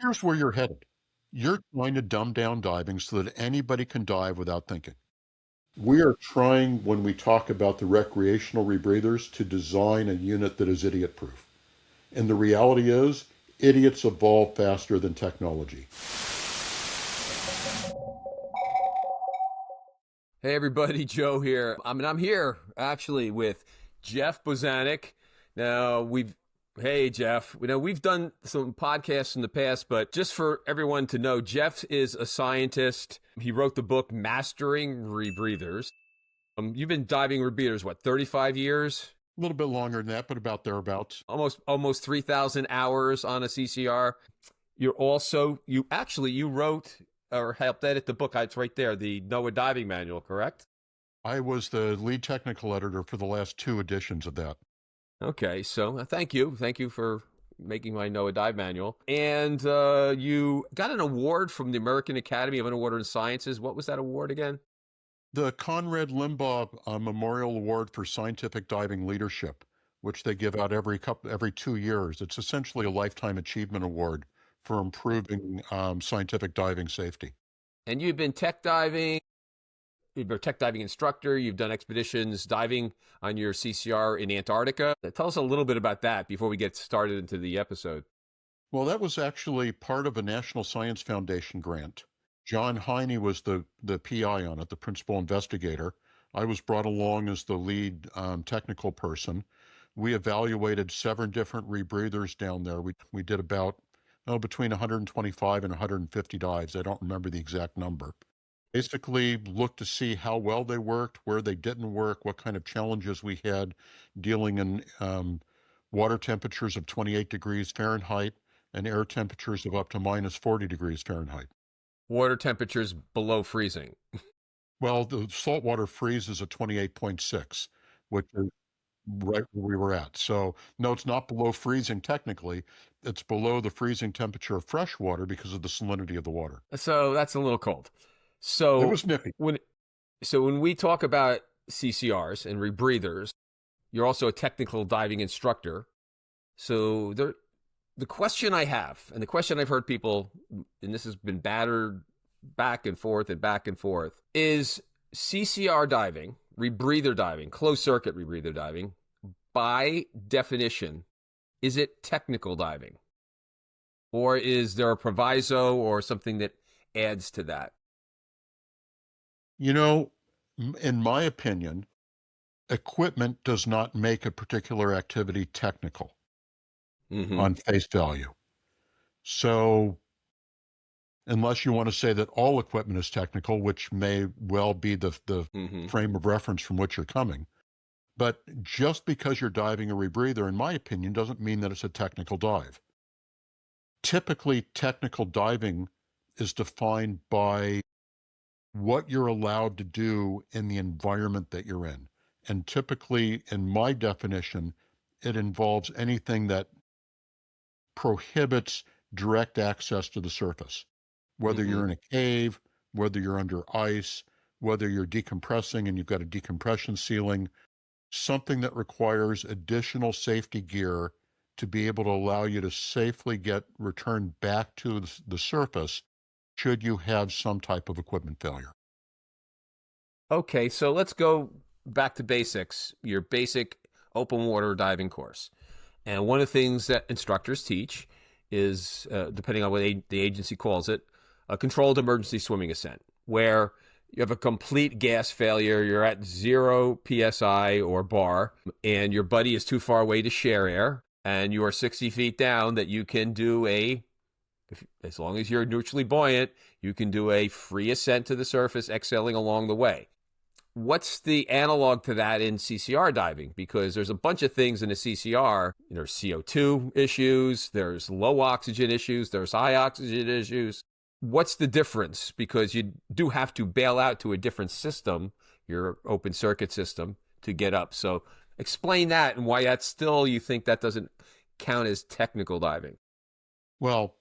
Here's where you're headed. You're trying to dumb down diving so that anybody can dive without thinking. We are trying, when we talk about the recreational rebreathers, to design a unit that is idiot proof. And the reality is, idiots evolve faster than technology. Hey everybody, Joe here. I'm here actually with Jeff Bozanic. Now hey Jeff, we've done some podcasts in the past, but just for everyone to know, Jeff is a scientist. He wrote the book Mastering Rebreathers. You've been diving rebreathers, what, 35 years? A little bit longer than that, but about thereabouts. Almost 3,000 hours on a CCR. You wrote or helped edit the book. It's right there, the NOAA Diving Manual, correct? I was the lead technical editor for the last 2 editions of that. Okay, so thank you. Thank you for making my NOAA Dive Manual. And you got an award from the American Academy of Underwater Sciences. What was that award again? The Conrad Limbaugh Memorial Award for Scientific Diving Leadership, which they give out every 2 years. It's essentially a lifetime achievement award for improving scientific diving safety. And you've been tech diving. You're a tech diving instructor. You've done expeditions diving on your CCR in Antarctica. Tell us a little bit about that before we get started into the episode. Well, that was actually part of a National Science Foundation grant. John Heine was the PI on it, the principal investigator. I was brought along as the lead technical person. We evaluated 7 different rebreathers down there. We did about between 125 and 150 dives. I don't remember the exact number. Basically looked to see how well they worked, where they didn't work, what kind of challenges we had dealing in water temperatures of 28 degrees Fahrenheit and air temperatures of up to minus 40 degrees Fahrenheit. Water temperatures below freezing. Well, the saltwater freezes at 28.6, which is right where we were at. So, no, it's not below freezing technically. It's below the freezing temperature of fresh water because of the salinity of the water. So that's a little cold. It So was nippy. when we talk about CCRs and rebreathers, you're also a technical diving instructor. So the question I have, and the question I've heard people, and this has been battered back and forth, is CCR diving, rebreather diving, closed circuit rebreather diving, by definition, is it technical diving? Or is there a proviso or something that adds to that? You know, in my opinion, equipment does not make a particular activity technical on face value. So, unless you want to say that all equipment is technical, which may well be the frame of reference from which you're coming, but just because you're diving a rebreather, in my opinion, doesn't mean that it's a technical dive. Typically, technical diving is defined by what you're allowed to do in the environment that you're in. And typically, in my definition, it involves anything that prohibits direct access to the surface. Whether you're in a cave, whether you're under ice, whether you're decompressing and you've got a decompression ceiling, something that requires additional safety gear to be able to allow you to safely get returned back to the surface should you have some type of equipment failure. Okay, so let's go back to basics, your basic open water diving course. And one of the things that instructors teach is, depending on what the agency calls it, a controlled emergency swimming ascent, where you have a complete gas failure, you're at 0 PSI or bar, and your buddy is too far away to share air, and you are 60 feet down, that you can do as long as you're neutrally buoyant, you can do a free ascent to the surface, exhaling along the way. What's the analog to that in CCR diving? Because there's a bunch of things in a CCR. There's CO2 issues, there's low oxygen issues, there's high oxygen issues. What's the difference? Because you do have to bail out to a different system, your open circuit system, to get up. So explain that and why that's still, you think that doesn't count as technical diving. Well,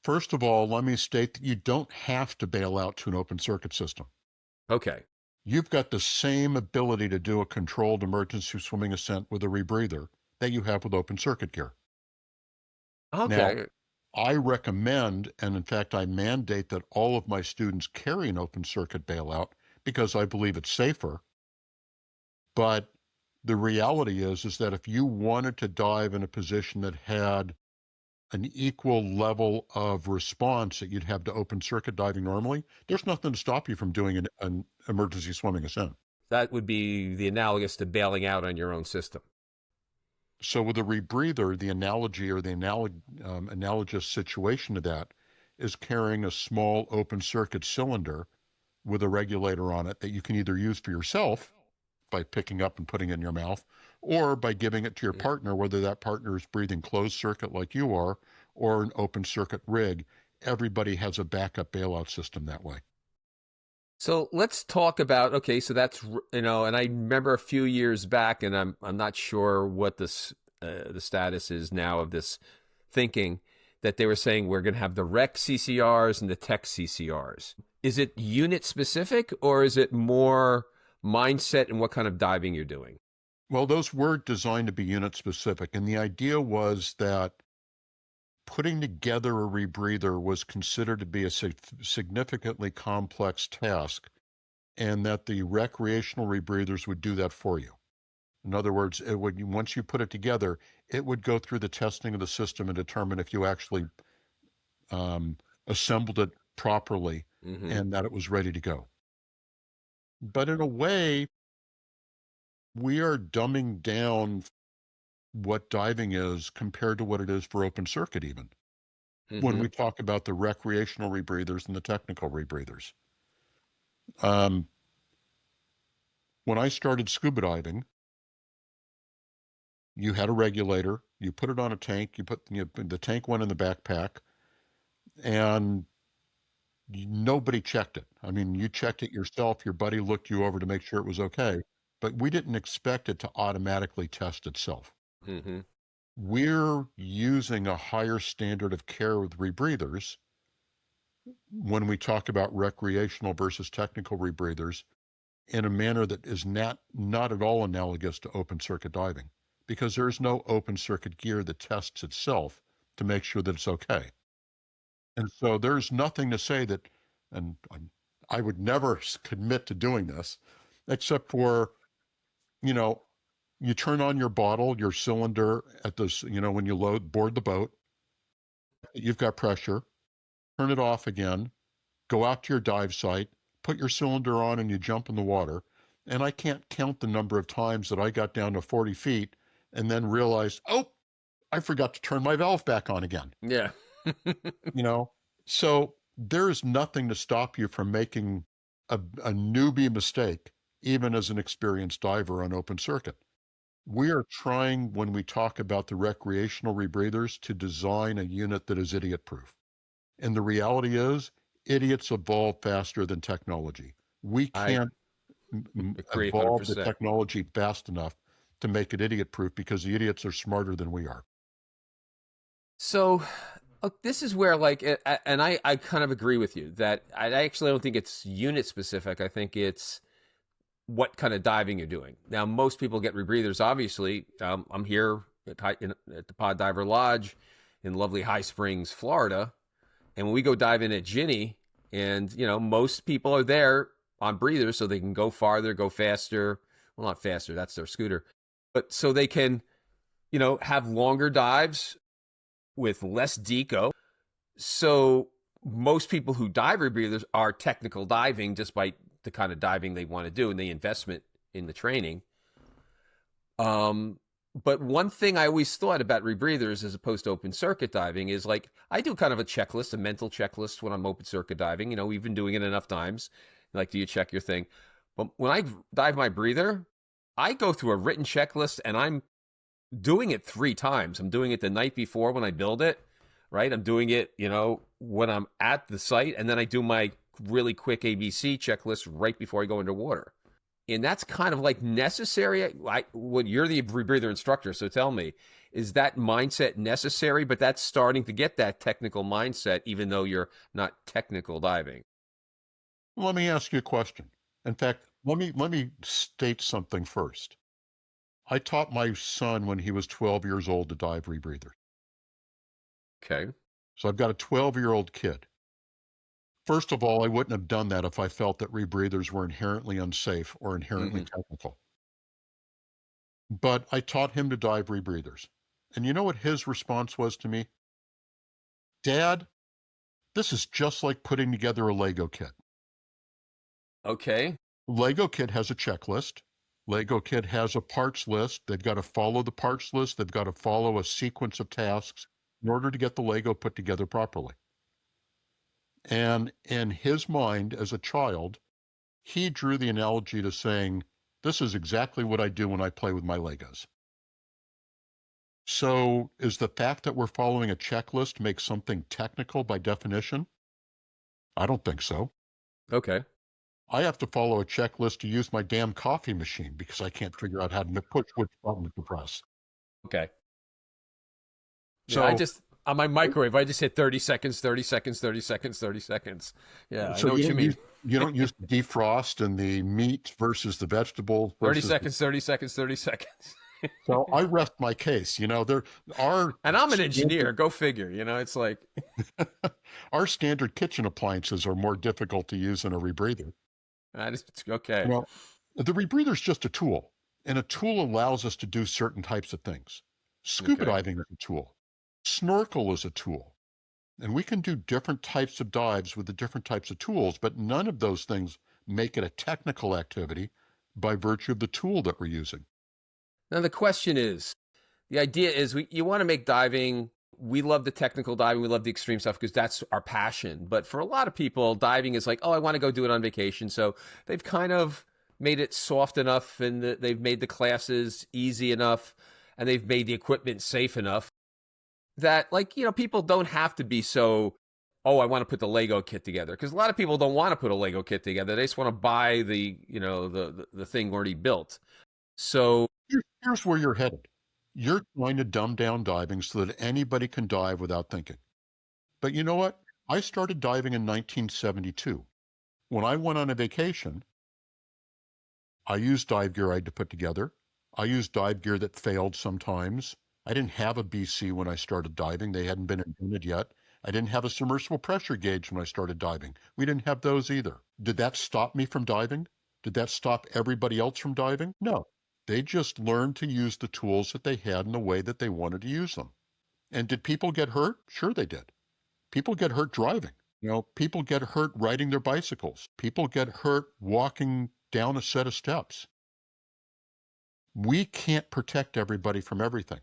first of all, let me state that you don't have to bail out to an open circuit system. Okay. You've got the same ability to do a controlled emergency swimming ascent with a rebreather that you have with open circuit gear. Okay. I recommend, and in fact, I mandate that all of my students carry an open circuit bailout because I believe it's safer. But the reality is that if you wanted to dive in a position that had an equal level of response that you'd have to open circuit diving normally, there's nothing to stop you from doing an emergency swimming ascent. That would be the analogous to bailing out on your own system. So with a rebreather, the analogy or the analogous situation to that is carrying a small open circuit cylinder with a regulator on it that you can either use for yourself by picking up and putting it in your mouth, or by giving it to your partner, whether that partner is breathing closed circuit like you are, or an open circuit rig. Everybody has a backup bailout system that way. So let's talk about, okay, so that's, and I remember a few years back, and I'm not sure what this the status is now of this thinking, that they were saying we're going to have the rec CCRs and the tech CCRs. Is it unit specific, or is it more mindset and what kind of diving you're doing? Well, those were designed to be unit specific, and the idea was that putting together a rebreather was considered to be a significantly complex task, and that the recreational rebreathers would do that for you. In other words, it would, once you put it together, it would go through the testing of the system and determine if you actually assembled it properly and that it was ready to go. But in a way, we are dumbing down what diving is compared to what it is for open circuit even. When we talk about the recreational rebreathers and the technical rebreathers. When I started scuba diving, you had a regulator, you put it on a tank, the tank went in the backpack, and nobody checked it. I mean, you checked it yourself, your buddy looked you over to make sure it was okay, but we didn't expect it to automatically test itself. We're using a higher standard of care with rebreathers when we talk about recreational versus technical rebreathers in a manner that is not at all analogous to open circuit diving, because there's no open circuit gear that tests itself to make sure that it's okay. And so there's nothing to say that, and I would never commit to doing this, except for, you turn on your bottle, your cylinder at this, when you board the boat, you've got pressure, turn it off again, go out to your dive site, put your cylinder on, and you jump in the water. And I can't count the number of times that I got down to 40 feet and then realized, oh, I forgot to turn my valve back on again. Yeah. So there's nothing to stop you from making a newbie mistake, even as an experienced diver on open circuit. We are trying, when we talk about the recreational rebreathers, to design a unit that is idiot-proof. And the reality is, idiots evolve faster than technology. We can't evolve 100%. the technology fast enough to make it idiot-proof because the idiots are smarter than we are. So this is where, and I kind of agree with you that I actually don't think it's unit specific. I think it's what kind of diving you're doing. Now, most people get rebreathers, obviously. I'm here at the Pod Diver Lodge in lovely High Springs, Florida. And when we go dive in at Ginny, and, most people are there on breathers so they can go farther, go faster. Well, not faster, that's their scooter. But so they can, have longer dives with less deco. So most people who dive rebreathers are technical diving just by the kind of diving they want to do and the investment in the training. But one thing I always thought about rebreathers as opposed to open circuit diving is I do kind of a checklist, a mental checklist when I'm open circuit diving. We've been doing it enough times. Do you check your thing? But when I dive my breather, I go through a written checklist and I'm doing it 3 times. I'm doing it the night before when I build it, right? I'm doing it, when I'm at the site, and then I do my really quick ABC checklist right before I go underwater. And that's kind of necessary. You're the rebreather instructor, so tell me, is that mindset necessary? But that's starting to get that technical mindset, even though you're not technical diving. Let me ask you a question. In fact, let me state something first. I taught my son when he was 12 years old to dive rebreather. Okay. So I've got a 12-year-old kid. First of all, I wouldn't have done that if I felt that rebreathers were inherently unsafe or inherently technical. But I taught him to dive rebreathers. And you know what his response was to me? Dad, this is just like putting together a Lego kit. Okay. Lego kit has a checklist. Lego kit has a parts list. They've got to follow the parts list. They've got to follow a sequence of tasks in order to get the Lego put together properly. And in his mind as a child, he drew the analogy to saying, this is exactly what I do when I play with my Legos. So is the fact that we're following a checklist make something technical by definition? I don't think so. Okay. I have to follow a checklist to use my damn coffee machine because I can't figure out how to push which button to press. Okay. So I just, on my microwave, I just hit 30 seconds, 30 seconds, 30 seconds, 30 seconds. Yeah, so I know what you mean. You don't use defrost and the meat versus the vegetable. 30 seconds, 30 seconds, 30 seconds. So I rest my case. There are. And I'm an engineer. Go figure. It's like. Our standard kitchen appliances are more difficult to use than a rebreather. Okay. The rebreather is just a tool, and a tool allows us to do certain types of things. Scuba diving is a tool. Snorkel is a tool. And we can do different types of dives with the different types of tools, but none of those things make it a technical activity by virtue of the tool that we're using. Now, the question is, the idea is you want to make diving, we love the technical diving, we love the extreme stuff because that's our passion. But for a lot of people, diving is like, oh, I want to go do it on vacation. So they've kind of made it soft enough and they've made the classes easy enough and they've made the equipment safe enough that, people don't have to be so, oh, I want to put the Lego kit together. Because a lot of people don't want to put a Lego kit together. They just want to buy the thing already built. So here's where you're headed. You're trying to dumb down diving so that anybody can dive without thinking. But you know what? I started diving in 1972. When I went on a vacation, I used dive gear I had to put together. I used dive gear that failed sometimes. I didn't have a BC when I started diving. They hadn't been invented yet. I didn't have a submersible pressure gauge when I started diving. We didn't have those either. Did that stop me from diving? Did that stop everybody else from diving? No. They just learned to use the tools that they had in the way that they wanted to use them. And did people get hurt? Sure they did. People get hurt driving. People get hurt riding their bicycles. People get hurt walking down a set of steps. We can't protect everybody from everything.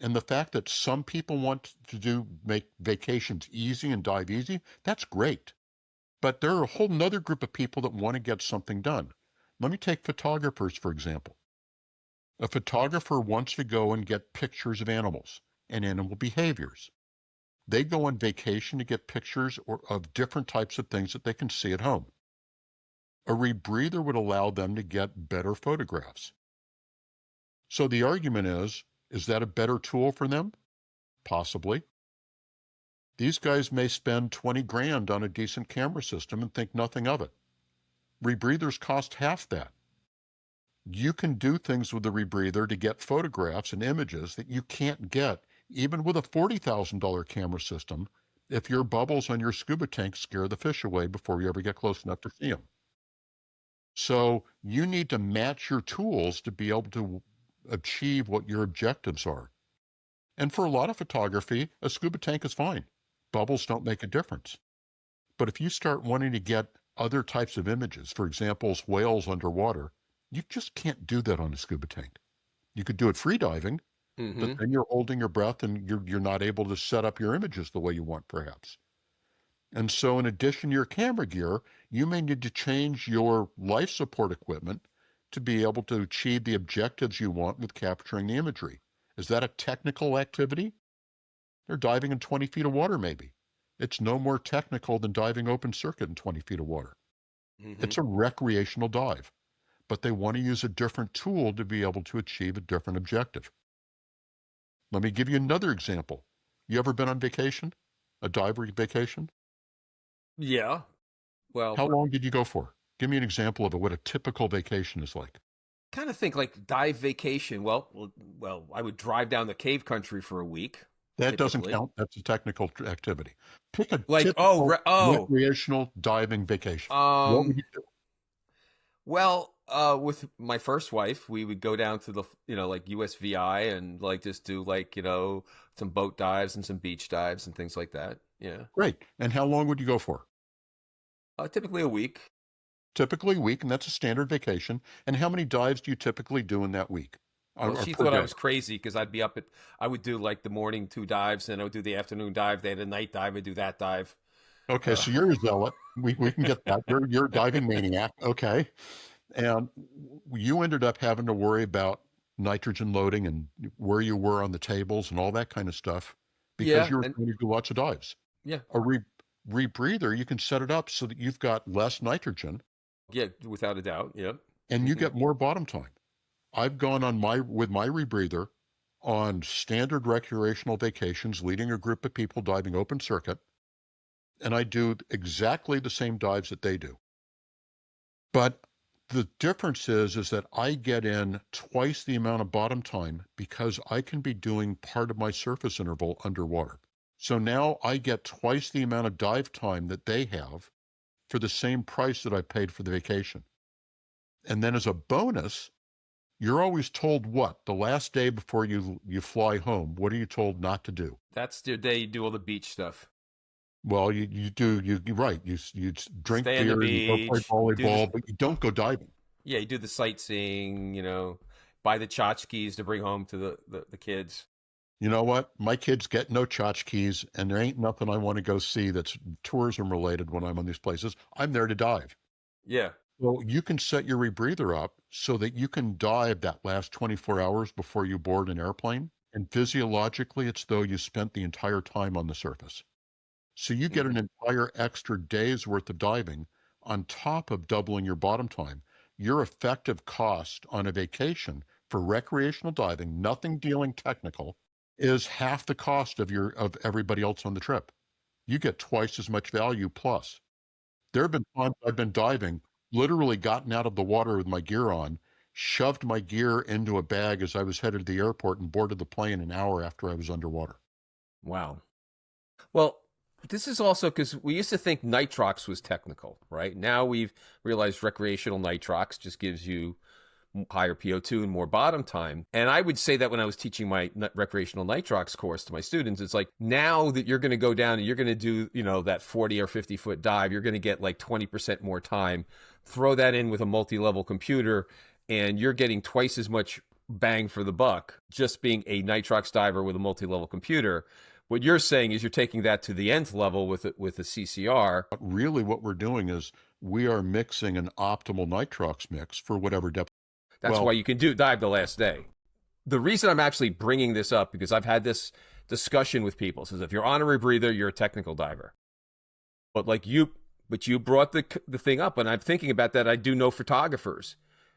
And the fact that some people want to make vacations easy and dive easy, that's great. But there are a whole nother group of people that want to get something done. Let me take photographers, for example. A photographer wants to go and get pictures of animals and animal behaviors. They go on vacation to get pictures of different types of things that they can see at home. A rebreather would allow them to get better photographs. So the argument is that a better tool for them? Possibly. These guys may spend 20 grand on a decent camera system and think nothing of it. Rebreathers cost half that. You can do things with the rebreather to get photographs and images that you can't get even with a $40,000 camera system if your bubbles on your scuba tank scare the fish away before you ever get close enough to see them. So you need to match your tools to be able to achieve what your objectives are. And for a lot of photography, a scuba tank is fine. Bubbles don't make a difference. But if you start wanting to get other types of images, for example, whales underwater, you just can't do that on a scuba tank. You could do it free diving, but then you're holding your breath and you're not able to set up your images the way you want, perhaps. And so in addition to your camera gear, you may need to change your life support equipment to be able to achieve the objectives you want with capturing the imagery. Is that a technical activity? They're diving in 20 feet of water, maybe. It's no more technical than diving open circuit in 20 feet of water. It's a recreational dive, but they want to use a different tool to be able to achieve a different objective. Let me give you another example. You ever been on vacation? A diver vacation? Yeah. Well, how long did you go for? Give me an example of what a typical vacation is like. Kind of think like dive vacation. Well, I would drive down the cave country for a week. That doesn't typically. count. That's a technical activity. Pick a Like, typical recreational diving vacation. What would um, you do? well, with my first wife, we would go down to the, like USVI and like just do like, some boat dives and some beach dives and things like that. Yeah. Great. And how long would you go for? Typically a week. Typically a week, and that's a standard vacation. And how many dives do you typically do in that week Well, or she per thought I day? was crazy because I would do like the morning 2 dives, and I would do the afternoon dive. They had a night dive. I'd do that dive. Okay, Uh, so you're a zealot. We can get that. You're a diving maniac. Okay. And you ended up having to worry about nitrogen loading and where you were on the tables and all that kind of stuff because yeah, you were and trying to do lots of dives. yeah, A rebreather, you can set it up so that you've got less nitrogen yeah, without a doubt. Yep. and you Hmm. get more bottom time. I've gone on with my rebreather on standard recreational vacations, leading a group of people diving open circuit, and I do exactly the same dives that they do. But the difference is that I get in twice the amount of bottom time because I can be doing part of my surface interval underwater. So now I get twice the amount of dive time that they have for the same price that I paid for the vacation. And then as a bonus, you're always told what? The last day before you fly home, what are you told not to do? That's the day you do all the beach stuff. Well, you're right. You drink Stay on the beer, you go play beach. Do this. volleyball, but you don't go diving. Yeah, you do the sightseeing. Buy the tchotchkes to bring home to the kids. You know what? My kids get no tchotchkes, and there ain't nothing I want to go see that's tourism related when I'm on these places. I'm there to dive. Yeah. Well, you can set your rebreather up so that you can dive that last 24 hours before you board an airplane. And physiologically, it's though you spent the entire time on the surface. So you get Hmm. an entire extra day's worth of diving on top of doubling your bottom time. Your effective cost on a vacation for recreational diving, nothing dealing technical, is half the cost of everybody else on the trip. You get twice as much value plus. There have been times I've been diving, literally gotten out of the water with my gear on, shoved my gear into a bag as I was headed to the airport and boarded the plane an hour after I was underwater. Wow. Well, this is also because we used to think nitrox was technical, right? Now we've realized recreational nitrox just gives you higher PO2 and more bottom time. And I would say that when I was teaching my recreational nitrox course to my students, it's like now that you're going to go down and you're going to do, that 40 or 50-foot dive, you're going to get like 20% more time. Throw that in with a multi-level computer and you're getting twice as much bang for the buck just being a nitrox diver with a multi-level computer. What you're saying is you're taking that to the nth level with a CCR. But really, what we're doing is we are mixing an optimal nitrox mix for whatever depth. That's why Well, you can dive the last day. The reason I'm actually bringing this up because I've had this discussion with people says if you're on a rebreather, you're a technical diver. But you brought the thing up, and I'm thinking about that. I do know photographers,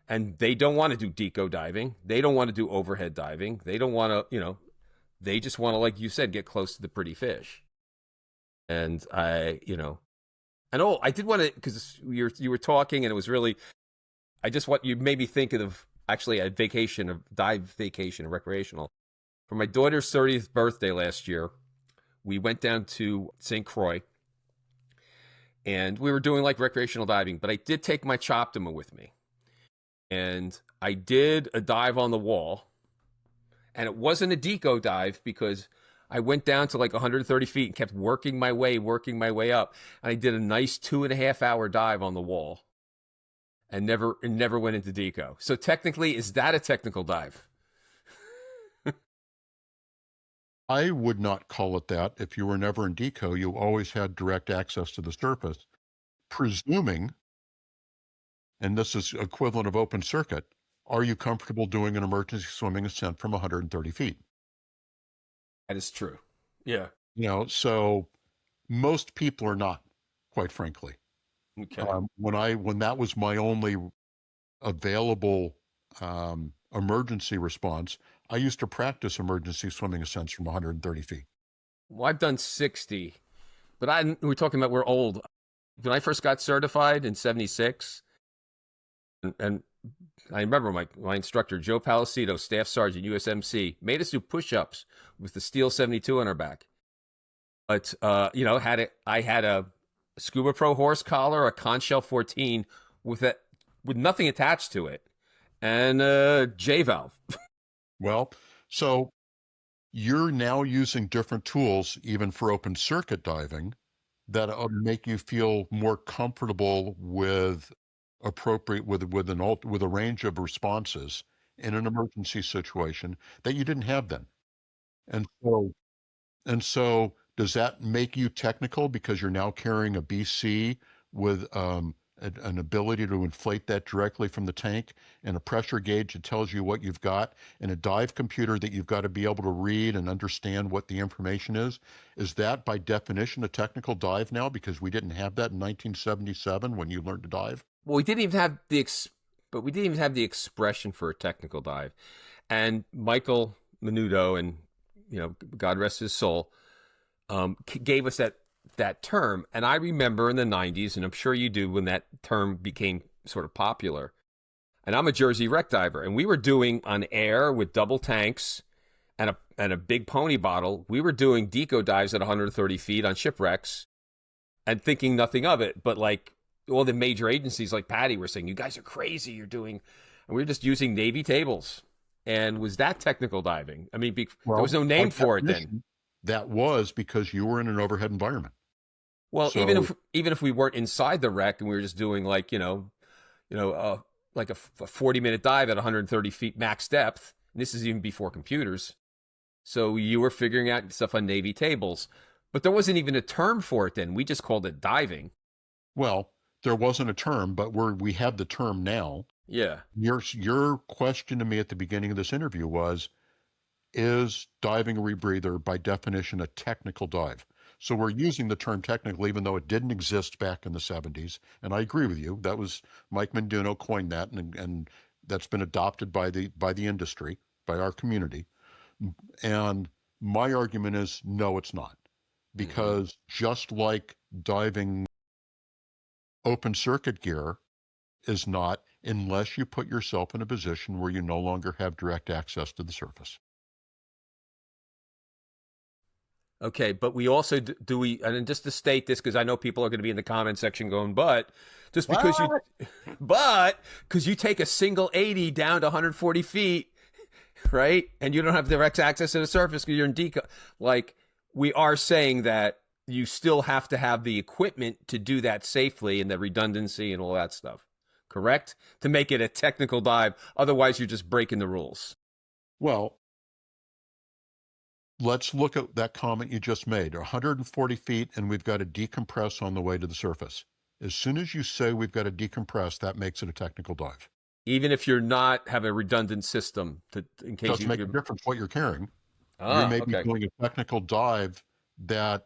and they don't want to do deco diving. They don't want to do overhead diving. They don't want to, they just want to, like you said, get close to the pretty fish. And and I did want to because you were talking, and it was really I just want you made me think of actually a vacation, a dive vacation, a recreational. For my daughter's 30th birthday last year, we went down to St. Croix and we were doing like recreational diving, but I did take my Choptima with me. And I did a dive on the wall. And it wasn't a deco dive because I went down to like 130 feet and kept working my way up. And I did a nice 2.5 hour dive on the wall and never went into deco. So technically, is that a technical dive? I would not call it that. If you were never in deco, you always had direct access to the surface, presuming, and this is equivalent of open circuit, are you comfortable doing an emergency swimming ascent from 130 feet? That is true. Yeah. So most people are not, quite frankly. Okay. When that was my only available emergency response, I used to practice emergency swimming ascents from 130 feet. Well, I've done 60, but we're talking about we're old. When I first got certified in 76, and I remember my instructor, Joe Palacito, Staff Sergeant, USMC, made us do push-ups with the Steel 72 on our back. But, I had a Scuba Pro horse collar, a Conchel 14 with nothing attached to it, and a J-valve. Well, so you're now using different tools, even for open circuit diving, that make you feel more comfortable with with a range of responses in an emergency situation that you didn't have then. And so does that make you technical because you're now carrying a BC with an ability to inflate that directly from the tank, and a pressure gauge that tells you what you've got, and a dive computer that you've got to be able to read and understand what the information is? Is that by definition a technical dive now because we didn't have that in 1977 when you learned to dive? Well, we didn't even have the expression for a technical dive. And Michael Menudo, and God rest his soul, gave us that term. And I remember in the 90s, and I'm sure you do, when that term became sort of popular. And I'm a Jersey wreck diver, and we were doing on air with double tanks and a big pony bottle. We were doing deco dives at 130 feet on shipwrecks and thinking nothing of it. But like all the major agencies like Patty were saying, you guys are crazy, and we were just using Navy tables. And was that technical diving? I mean, there was no name for it then. That was because you were in an overhead environment. Well, so, even if we weren't inside the wreck and we were just doing like like a 40-minute dive at 130 feet max depth, and this is even before computers, so you were figuring out stuff on Navy tables, but there wasn't even a term for it then. We just called it diving. Well, there wasn't a term, but we have the term now. Yeah. Your question to me at the beginning of this interview was, is diving a rebreather by definition a technical dive? So we're using the term technical, even though it didn't exist back in the 70s. And I agree with you. That was Mike Menduno coined that, and that's been adopted by the industry, by our community. And my argument is, no, it's not. Because just like diving open circuit gear is not, unless you put yourself in a position where you no longer have direct access to the surface. Okay, but we also and just to state this, because I know people are going to be in the comment section going, but just because you take a single 80 down to 140 feet, right, and you don't have direct access to the surface because you're in deco, like, we are saying that you still have to have the equipment to do that safely and the redundancy and all that stuff, correct? To make it a technical dive. Otherwise, you're just breaking the rules. Well, let's look at that comment you just made. 140 feet, and we've got to decompress on the way to the surface. As soon as you say we've got to decompress, that makes it a technical dive. Even if you're not have a redundant system in case it does make a difference what you're carrying. You may be doing a technical dive that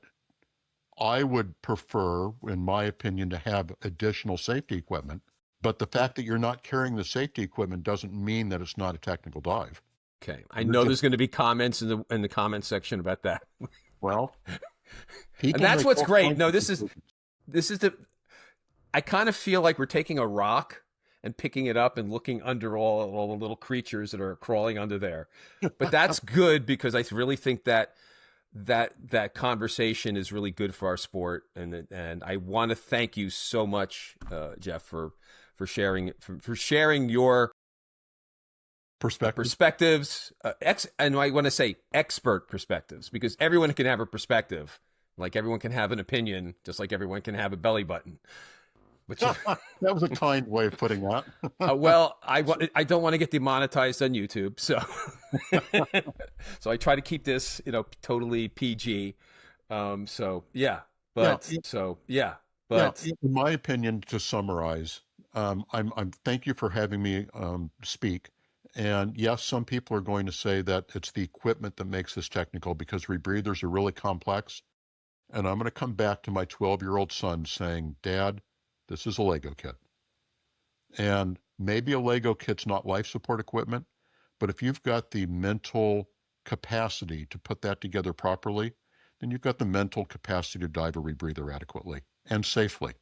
I would prefer, in my opinion, to have additional safety equipment. But the fact that you're not carrying the safety equipment doesn't mean that it's not a technical dive. Okay, I know there's going to be comments in the comment section about that. Well, and that's what's great. No, this is I kind of feel like we're taking a rock and picking it up and looking under all the little creatures that are crawling under there. But that's good, because I really think that conversation is really good for our sport, and I want to thank you so much, Jeff, for sharing your perspectives, and I want to say expert perspectives, because everyone can have a perspective, like everyone can have an opinion, just like everyone can have a belly button. That was a kind way of putting that. Well, I don't want to get demonetized on YouTube, so I try to keep this, totally PG. In my opinion, to summarize, I'm thank you for having me speak. And yes, some people are going to say that it's the equipment that makes this technical, because rebreathers are really complex. And I'm going to come back to my 12-year-old son saying, Dad, this is a Lego kit. And maybe a Lego kit's not life support equipment, but if you've got the mental capacity to put that together properly, then you've got the mental capacity to dive a rebreather adequately and safely.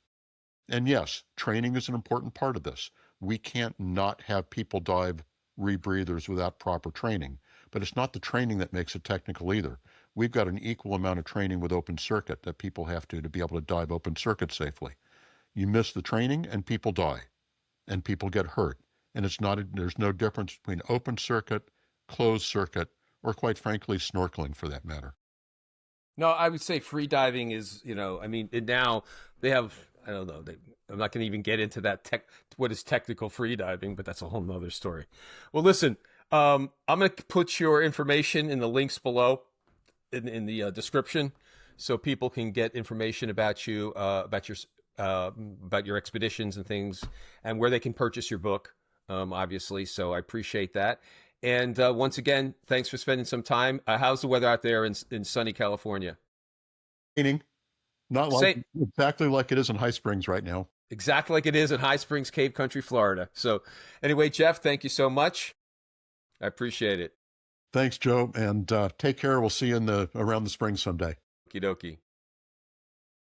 And yes, training is an important part of this. we can't not have people dive rebreathers without proper training. But it's not the training that makes it technical either. We've got an equal amount of training with open circuit that people have to be able to dive open circuit safely. You miss the training and people die and people get hurt. And there's no difference between open circuit, closed circuit, or quite frankly, snorkeling for that matter. No, I would say free diving is, I mean, now they have, I don't know, I'm not going to even get into that what is technical free diving, but that's a whole nother story. Well, listen, I'm going to put your information in the links below in the description so people can get information about you, about your expeditions and things, and where they can purchase your book, obviously. So I appreciate that. And once again, thanks for spending some time. How's the weather out there in sunny California? Raining, not like exactly like it is in High Springs right now. Exactly like it is in High Springs, Cave Country, Florida. So anyway, Jeff, thank you so much. I appreciate it. Thanks, Joe, and take care. We'll see you around the spring someday. Okie dokie.